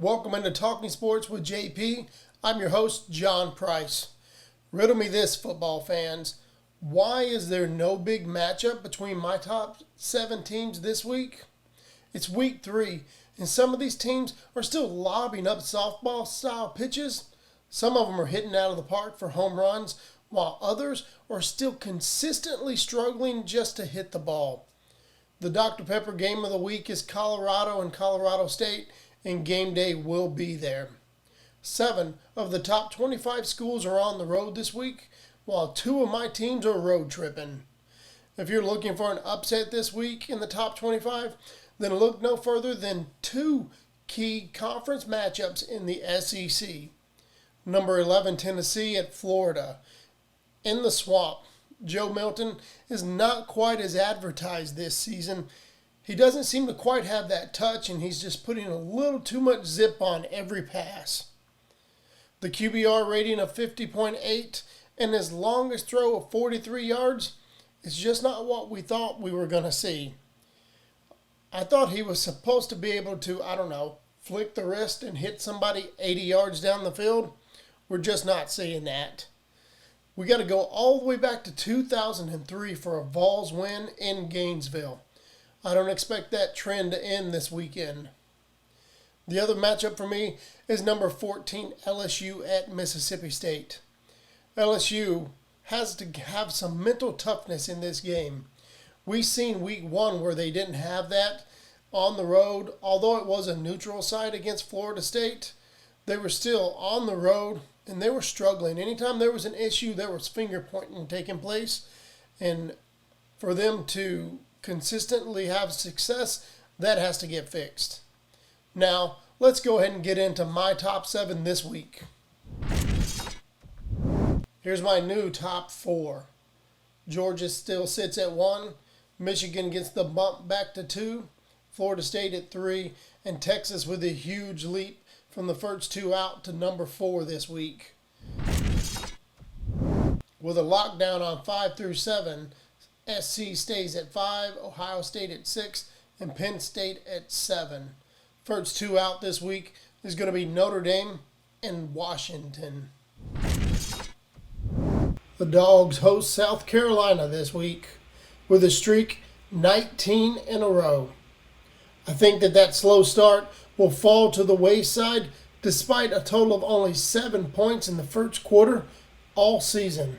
Welcome into Talking Sports with JP. I'm your host, John Price. Riddle me this, football fans. Why is there no big matchup between my top 7 teams this week? It's week 3, and some of these teams are still lobbing up softball-style pitches. Some of them are hitting out of the park for home runs, while others are still consistently struggling just to hit the ball. The Dr. Pepper game of the week is Colorado and Colorado State, and game day will be there. 7 of the top 25 schools are on the road this week, while 2 of my teams are road tripping. If you're looking for an upset this week in the top 25, then look no further than 2 key conference matchups in the SEC. Number 11, Tennessee at Florida. In the swamp, Joe Milton is not quite as advertised this season. He doesn't seem to quite have that touch, and he's just putting a little too much zip on every pass. The QBR rating of 50.8 and his longest throw of 43 yards is just not what we thought we were going to see. I thought he was supposed to be able to, flick the wrist and hit somebody 80 yards down the field. We're just not seeing that. We got to go all the way back to 2003 for a Vols win in Gainesville. I don't expect that trend to end this weekend. The other matchup for me is number 14, LSU at Mississippi State. LSU has to have some mental toughness in this game. We've seen week 1 where they didn't have that on the road. Although it was a neutral site against Florida State, they were still on the road and they were struggling. Anytime there was an issue, there was finger pointing taking place. And for them to consistently have success, that has to get fixed. Now, let's go ahead and get into my top 7 this week. Here's my new top 4. Georgia still sits at 1. Michigan gets the bump back to 2. Florida State at 3. And Texas with a huge leap from the first 2 out to number 4 this week. With a lockdown on 5 through 7, SC stays at 5, Ohio State at 6, and Penn State at 7. First 2 out this week is going to be Notre Dame and Washington. The Dogs host South Carolina this week with a streak 19 in a row. I think that slow start will fall to the wayside despite a total of only 7 points in the first quarter all season.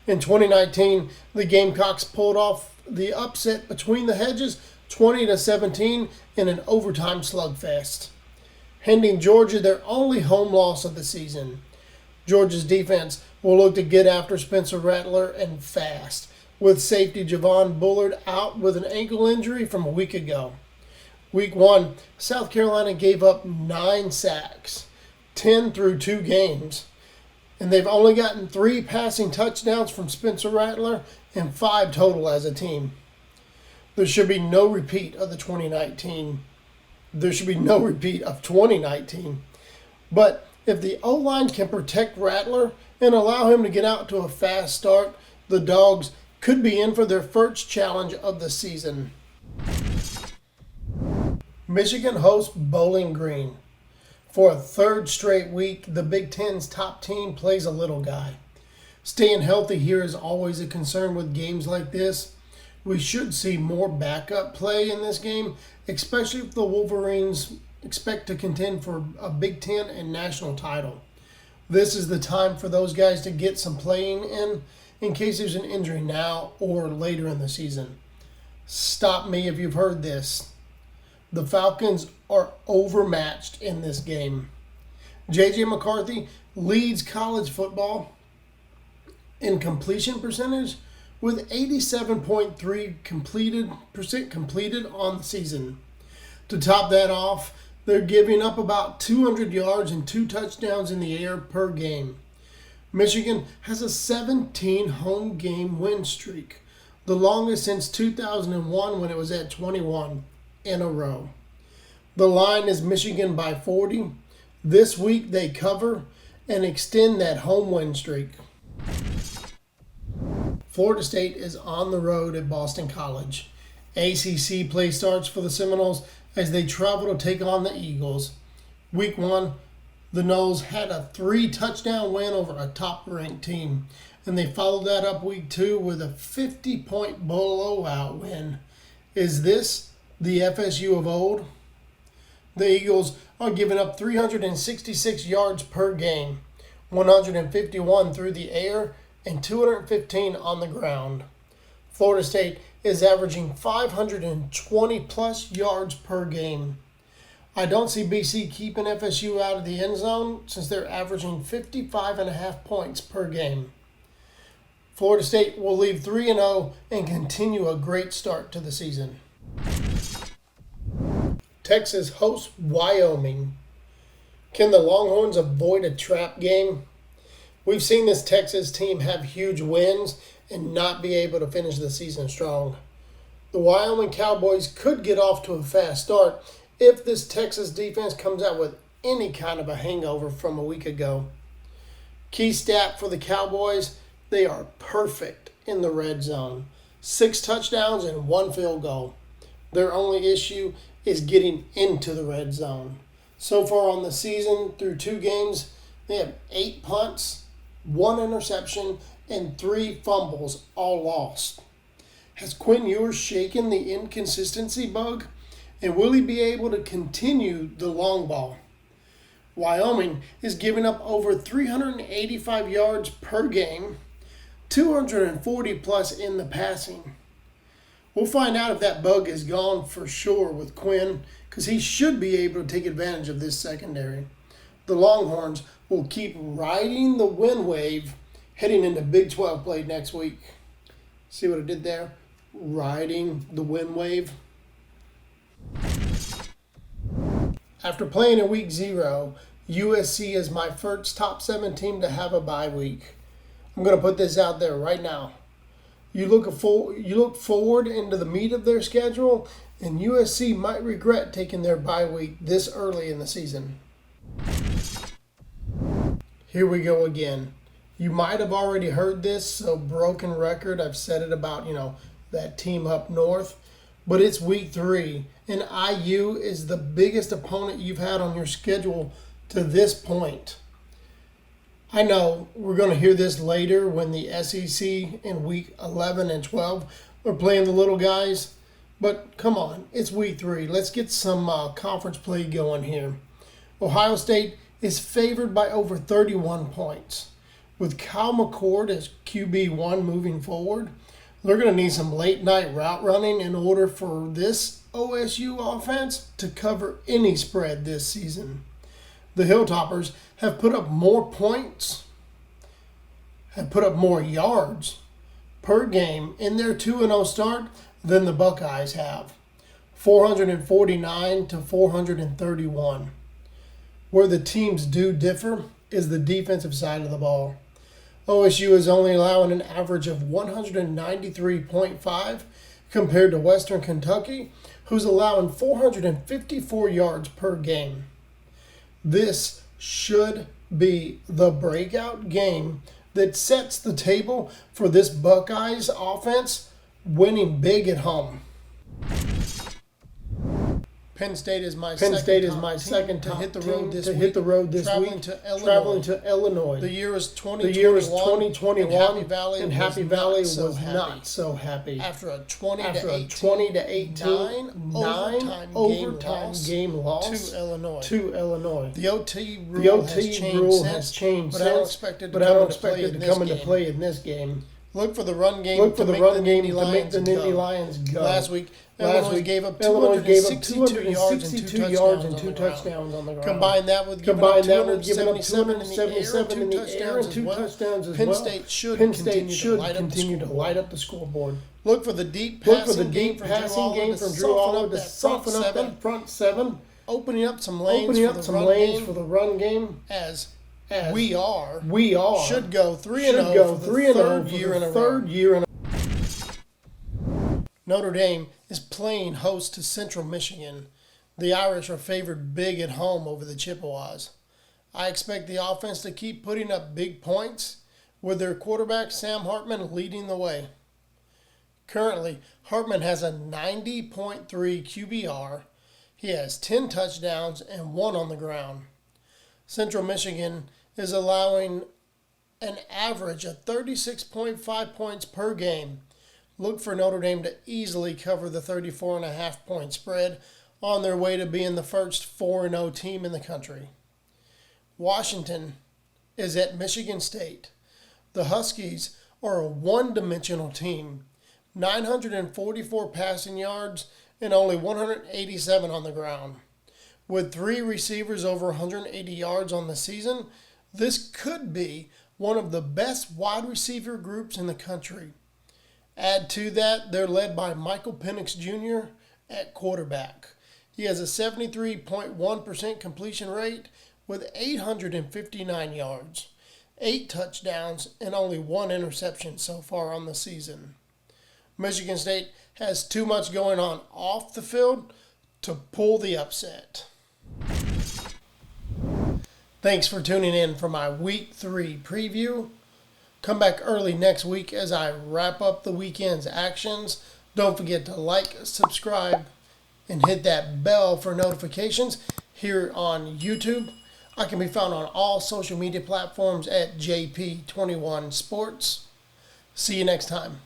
In 2019, the Gamecocks pulled off the upset between the hedges 20-17 in an overtime slugfest, handing Georgia their only home loss of the season. Georgia's defense will look to get after Spencer Rattler and fast, with safety Javon Bullard out with an ankle injury from a week ago. Week 1, South Carolina gave up 9 sacks, 10 through 2 games, and they've only gotten 3 passing touchdowns from Spencer Rattler and 5 total as a team. There should be no repeat of 2019. But if the O-line can protect Rattler and allow him to get out to a fast start, the Dogs could be in for their first challenge of the season. Michigan hosts Bowling Green. For a 3rd straight week, the Big Ten's top team plays a little guy. Staying healthy here is always a concern with games like this. We should see more backup play in this game, especially if the Wolverines expect to contend for a Big Ten and national title. This is the time for those guys to get some playing in case there's an injury now or later in the season. Stop me if you've heard this. The Falcons are overmatched in this game. J.J. McCarthy leads college football in completion percentage with 87.3% completed on the season. To top that off, they're giving up about 200 yards and 2 touchdowns in the air per game. Michigan has a 17 home game win streak, the longest since 2001 when it was at 21 in a row. The line is Michigan by 40. This week they cover and extend that home win streak. Florida State is on the road at Boston College. ACC play starts for the Seminoles as they travel to take on the Eagles. Week 1, the Noles had a 3-touchdown win over a top-ranked team, and they followed that up Week 2 with a 50-point blowout win. Is this the FSU of old? The Eagles are giving up 366 yards per game, 151 through the air, and 215 on the ground. Florida State is averaging 520-plus yards per game. I don't see BC keeping FSU out of the end zone since they're averaging 55.5 points per game. Florida State will leave 3-0 and continue a great start to the season. Texas hosts Wyoming. Can the Longhorns avoid a trap game? We've seen this Texas team have huge wins and not be able to finish the season strong. The Wyoming Cowboys could get off to a fast start if this Texas defense comes out with any kind of a hangover from a week ago. Key stat for the Cowboys, they are perfect in the red zone. 6 touchdowns and 1 field goal. Their only issue is getting into the red zone. So far on the season, through 2 games, they have 8 punts, 1 interception, and 3 fumbles, all lost. Has Quinn Ewers shaken the inconsistency bug? And will he be able to continue the long ball? Wyoming is giving up over 385 yards per game, 240 plus in the passing. We'll find out if that bug is gone for sure with Quinn, because he should be able to take advantage of this secondary. The Longhorns will keep riding the wind wave heading into Big 12 play next week. See what I did there? Riding the wind wave. After playing in Week 0, USC is my first top 7 team to have a bye week. I'm going to put this out there right now. You look forward into the meat of their schedule, and USC might regret taking their bye week this early in the season. Here we go again. You might have already heard this, so broken record. I've said it about, that team up north. But it's Week 3, and IU is the biggest opponent you've had on your schedule to this point. I know we're going to hear this later when the SEC in Week 11 and 12 are playing the little guys. But come on, it's Week 3. Let's get some conference play going here. Ohio State is favored by over 31 points. With Kyle McCord as QB1 moving forward, they're going to need some late-night route running in order for this OSU offense to cover any spread this season. The Hilltoppers have put up more points, have put up more yards per game in their 2-0 start than the Buckeyes have, 449 to 431. Where the teams do differ is the defensive side of the ball. OSU is only allowing an average of 193.5 compared to Western Kentucky, who's allowing 454 yards per game. This should be the breakout game that sets the table for this Buckeyes offense winning big at home. Penn State is my second to hit the road this week. Traveling to Illinois. The year is 2021. And Happy Valley was not so happy. After a 20 to 18 overtime game loss to Illinois. The OT rule has changed since, but I don't expect it to come into play in this game. Look for the run game to make the Nittany Lions go. Last week, Illinois gave up 262 yards and 2 touchdowns on the ground. Combine that with giving up 277 in the air and 2 touchdowns as well. Penn State should continue to light up the scoreboard. Look for the deep passing game from Drew Allen to soften up that front 7, opening up some lanes for the run game as we should go 3-0 for the third year in a row. Notre Dame is playing host to Central Michigan. The Irish are favored big at home over the Chippewas. I expect the offense to keep putting up big points, with their quarterback Sam Hartman leading the way. Currently, Hartman has a 90.3 QBR, He has 10 touchdowns and 1 on the ground. Central Michigan is allowing an average of 36.5 points per game. Look for Notre Dame to easily cover the 34.5 point spread on their way to being the first 4-0 team in the country. Washington is at Michigan State. The Huskies are a one-dimensional team. 944 passing yards and only 187 on the ground. With 3 receivers over 180 yards on the season, this could be one of the best wide receiver groups in the country. Add to that, they're led by Michael Penix Jr. at quarterback. He has a 73.1% completion rate with 859 yards, 8 touchdowns, and only 1 interception so far on the season. Michigan State has too much going on off the field to pull the upset. Thanks for tuning in for my Week 3 preview. Come back early next week as I wrap up the weekend's actions. Don't forget to like, subscribe, and hit that bell for notifications here on YouTube. I can be found on all social media platforms at JP21 Sports. See you next time.